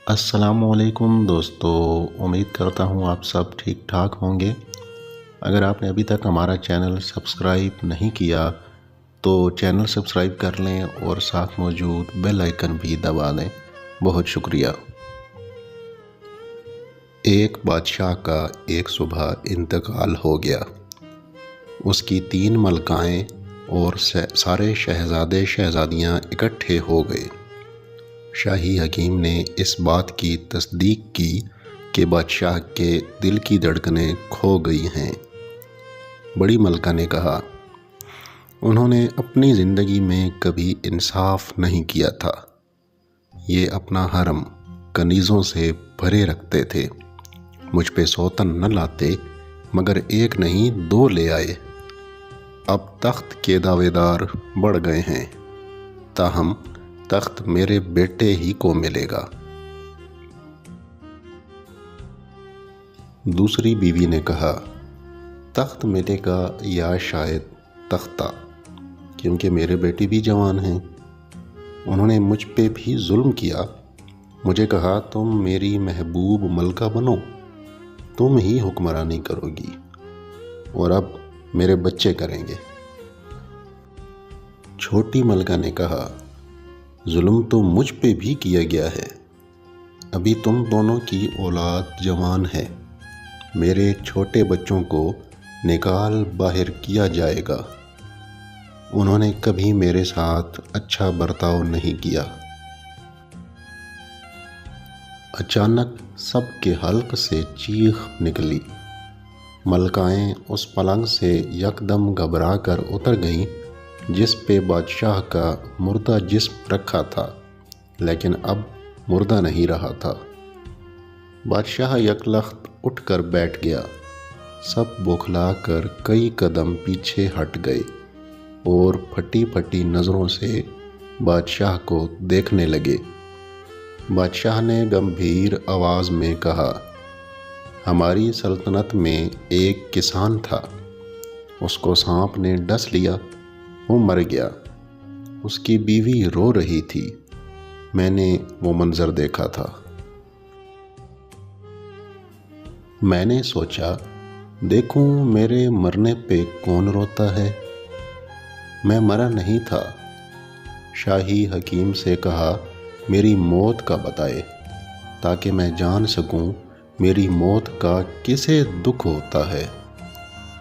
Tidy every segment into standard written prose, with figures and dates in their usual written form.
السلام علیکم دوستو، امید کرتا ہوں آپ سب ٹھیک ٹھاک ہوں گے۔ اگر آپ نے ابھی تک ہمارا چینل سبسکرائب نہیں کیا تو چینل سبسکرائب کر لیں اور ساتھ موجود بیل آئیکن بھی دبا دیں۔ بہت شکریہ۔ ایک بادشاہ کا ایک صبح انتقال ہو گیا۔ اس کی 3 ملکائیں اور سارے شہزادے شہزادیاں اکٹھے ہو گئے۔ شاہی حکیم نے اس بات کی تصدیق کی کہ بادشاہ کے دل کی دھڑکنیں کھو گئی ہیں۔ بڑی ملکہ نے کہا، انہوں نے اپنی زندگی میں کبھی انصاف نہیں کیا تھا۔ یہ اپنا حرم کنیزوں سے بھرے رکھتے تھے، مجھ پہ سوتن نہ لاتے مگر 1 نہیں 2 لے آئے۔ اب تخت کے دعوے دار بڑھ گئے ہیں، تاہم تخت میرے بیٹے ہی کو ملے گا۔ دوسری بیوی نے کہا، تخت ملے گا یا شاید تختہ، کیونکہ میرے بیٹے بھی جوان ہیں۔ انہوں نے مجھ پہ بھی ظلم کیا، مجھے کہا تم میری محبوب ملکہ بنو، تم ہی حکمرانی کرو گی، اور اب میرے بچے کریں گے۔ چھوٹی ملکہ نے کہا، ظلم تو مجھ پہ بھی کیا گیا ہے، ابھی تم دونوں کی اولاد جوان ہے، میرے چھوٹے بچوں کو نکال باہر کیا جائے گا۔ انہوں نے کبھی میرے ساتھ اچھا برتاؤ نہیں کیا۔ اچانک سب کے حلق سے چیخ نکلی۔ ملکائیں اس پلنگ سے یکدم گھبرا کر اتر گئیں جس پہ بادشاہ کا مردہ جسم رکھا تھا، لیکن اب مردہ نہیں رہا تھا۔ بادشاہ یکلخت اٹھ کر بیٹھ گیا۔ سب بوکھلا کر کئی قدم پیچھے ہٹ گئے اور پھٹی پھٹی نظروں سے بادشاہ کو دیکھنے لگے۔ بادشاہ نے گمبھیر آواز میں کہا، ہماری سلطنت میں ایک کسان تھا، اس کو سانپ نے ڈس لیا، وہ مر گیا۔ اس کی بیوی رو رہی تھی، میں نے وہ منظر دیکھا تھا۔ میں نے سوچا دیکھوں میرے مرنے پہ کون روتا ہے۔ میں مرا نہیں تھا۔ شاہی حکیم سے کہا میری موت کا بتائے تاکہ میں جان سکوں میری موت کا کسے دکھ ہوتا ہے،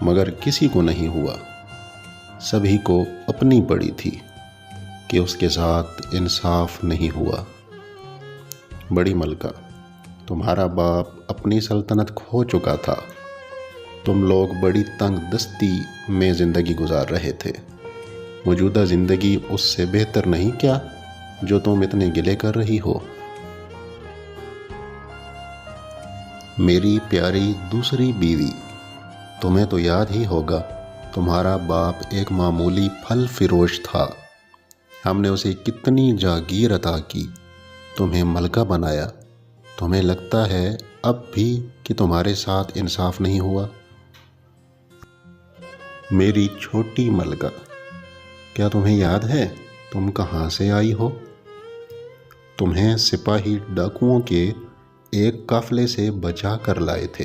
مگر کسی کو نہیں ہوا۔ سبھی کو اپنی پڑی تھی کہ اس کے ساتھ انصاف نہیں ہوا۔ بڑی ملکہ، تمہارا باپ اپنی سلطنت کھو چکا تھا، تم لوگ بڑی تنگ دستی میں زندگی گزار رہے تھے، موجودہ زندگی اس سے بہتر نہیں کیا جو تم اتنے گلے کر رہی ہو؟ میری پیاری دوسری بیوی، تمہیں تو یاد ہی ہوگا تمہارا باپ ایک معمولی پھل فروش تھا، ہم نے اسے کتنی جاگیر عطا کی، تمہیں ملکہ بنایا، تمہیں لگتا ہے اب بھی کہ تمہارے ساتھ انصاف نہیں ہوا؟ میری چھوٹی ملکہ، کیا تمہیں یاد ہے تم کہاں سے آئی ہو؟ تمہیں سپاہی ڈاکوؤں کے ایک قافلے سے بچا کر لائے تھے،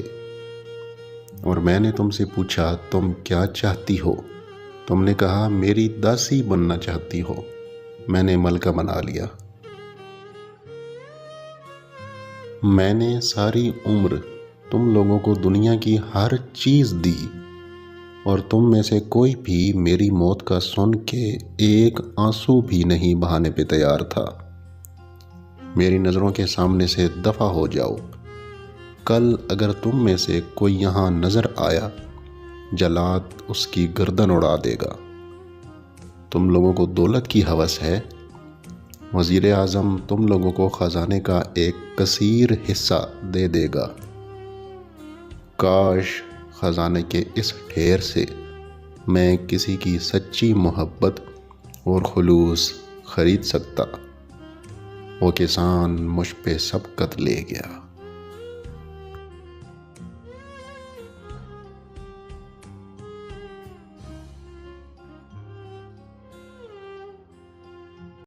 اور میں نے تم سے پوچھا تم کیا چاہتی ہو؟ تم نے کہا میری داسی بننا چاہتی ہو، میں نے ملکہ بنا لیا۔ میں نے ساری عمر تم لوگوں کو دنیا کی ہر چیز دی، اور تم میں سے کوئی بھی میری موت کا سن کے ایک آنسو بھی نہیں بہانے پہ تیار تھا۔ میری نظروں کے سامنے سے دفع ہو جاؤ۔ کل اگر تم میں سے کوئی یہاں نظر آیا، جلاد اس کی گردن اڑا دے گا۔ تم لوگوں کو دولت کی ہوس ہے، وزیر اعظم تم لوگوں کو خزانے کا ایک کثیر حصہ دے دے گا۔ کاش خزانے کے اس ڈھیر سے میں کسی کی سچی محبت اور خلوص خرید سکتا۔ وہ کسان مجھ پہ سبقت لے گیا۔